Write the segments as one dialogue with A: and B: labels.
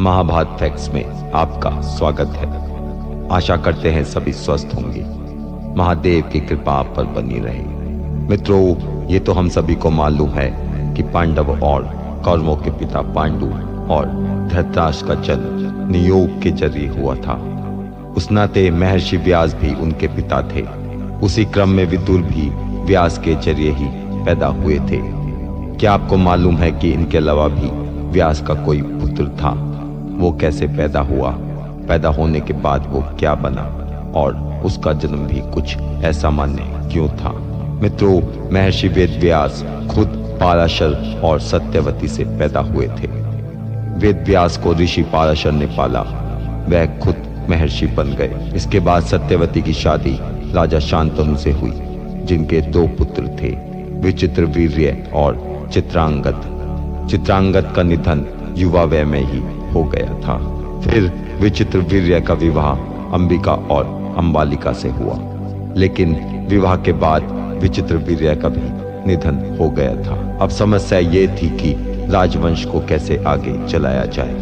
A: Mahabharat facts में आपका स्वागत है। आशा करते हैं सभी स्वस्थ होंगे। महादेव की कृपा आप पर बनी रहे। मित्रों, ये तो हम सभी को मालूम है कि पांडव और कौरवों के पिता पांडु और धृतराष्ट्र का जन्म नियोग के जरिए हुआ था। उस नाते महर्षि व्यास भी उनके पिता थे। उसी क्रम में विदुर भी व्यास के जरिए ही पैदा हुए थे। क्या आपको मालूम है कि इनके अलावा भी व्यास का कोई पुत्र था? वो कैसे पैदा हुआ, पैदा होने के बाद वो क्या बना और उसका जन्म भी कुछ ऐसा मान्य क्यों था? मित्रों, महर्षि वेद व्यास खुद पाराशर और सत्यवती से पैदा हुए थे। वेद व्यास को ऋषि पाराशर ने पाला, वह खुद महर्षि बन गए। इसके बाद सत्यवती की शादी राजा शांतनु से हुई, जिनके 2 पुत्र थे, विचित्रवीर्य और चित्रांगद। चित्रांगद का निधन युवा वय में ही हो गया था। फिर विचित्रवीर्य का विवाह अंबिका और अंबालिका से हुआ, लेकिन विवाह के बाद विचित्रवीर्य का भी निधन हो गया था। अब समस्या ये थी कि राजवंश को कैसे आगे चलाया जाए,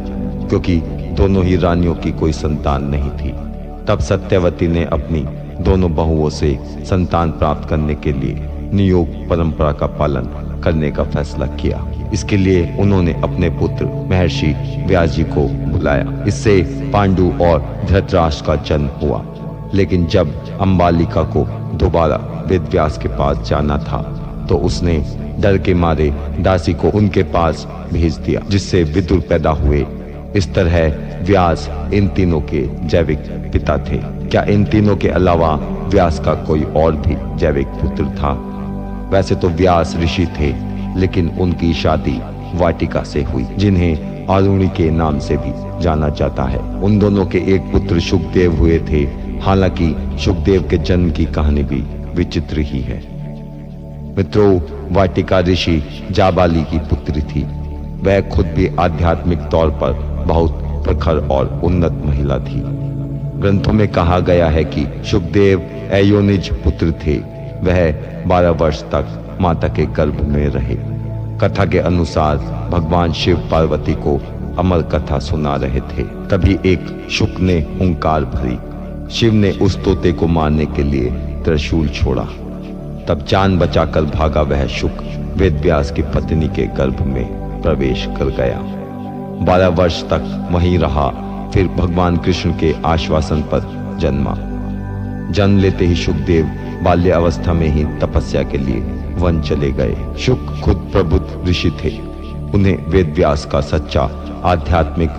A: क्योंकि दोनों ही रानियों की कोई संतान नहीं थी। तब सत्यवती ने अपनी दोनों बहुओं से संतान प्राप्त करने के लिए नियोग परंपरा का पालन करने का फैसला किया। इसके लिए उन्होंने अपने पुत्र महर्षि व्यास जी को बुलाया। इससे पांडु और धृतराष्ट्र का जन्म हुआ। लेकिन जब अंबालिका को दोबारा वेद व्यास के पास जाना था तो उसने डर के मारे दासी को उनके पास भेज दिया, जिससे विदुर पैदा हुए। इस तरह व्यास इन तीनों के जैविक पिता थे। क्या इन तीनों के अलावा व्यास का कोई और भी जैविक पुत्र था? वैसे तो व्यास ऋषि थे, लेकिन उनकी शादी वाटिका से हुई, जिन्हें आरुणि के नाम से भी जाना जाता है। उन दोनों के एक पुत्र शुकदेव हुए थे। हालांकि शुकदेव के जन्म की कहानी भी विचित्र ही है। मित्रों, वाटिका ऋषि जाबाली की पुत्री थी। वह खुद भी आध्यात्मिक तौर पर बहुत प्रखर और उन्नत महिला थी। ग्रंथों में कहा गया है कि शुकदेव अयोनिज पुत्र थे। वह 12 वर्ष तक माता के गर्भ में रहे। कथा के अनुसार भगवान शिव पार्वती को अमर कथा सुना रहे थे। तभी एक शुक ने हुंकार भरी। शिव ने उस तोते को मारने के लिए त्रिशूल छोड़ा। तब जान बचाकर भागा वह शुक वेद व्यास की पत्नी के गर्भ में प्रवेश कर गया। 12 वर्ष तक वहीं रहा। फिर भगवान कृष्ण के आश्वासन पर जन्मा। जन्म लेते ही शुकदेव बाल्य अवस्था में ही तपस्या के लिए वन चले गए। शुक खुद प्रबुद्ध ऋषि थे। उन्हें वेद व्यास का सच्चा आध्यात्मिक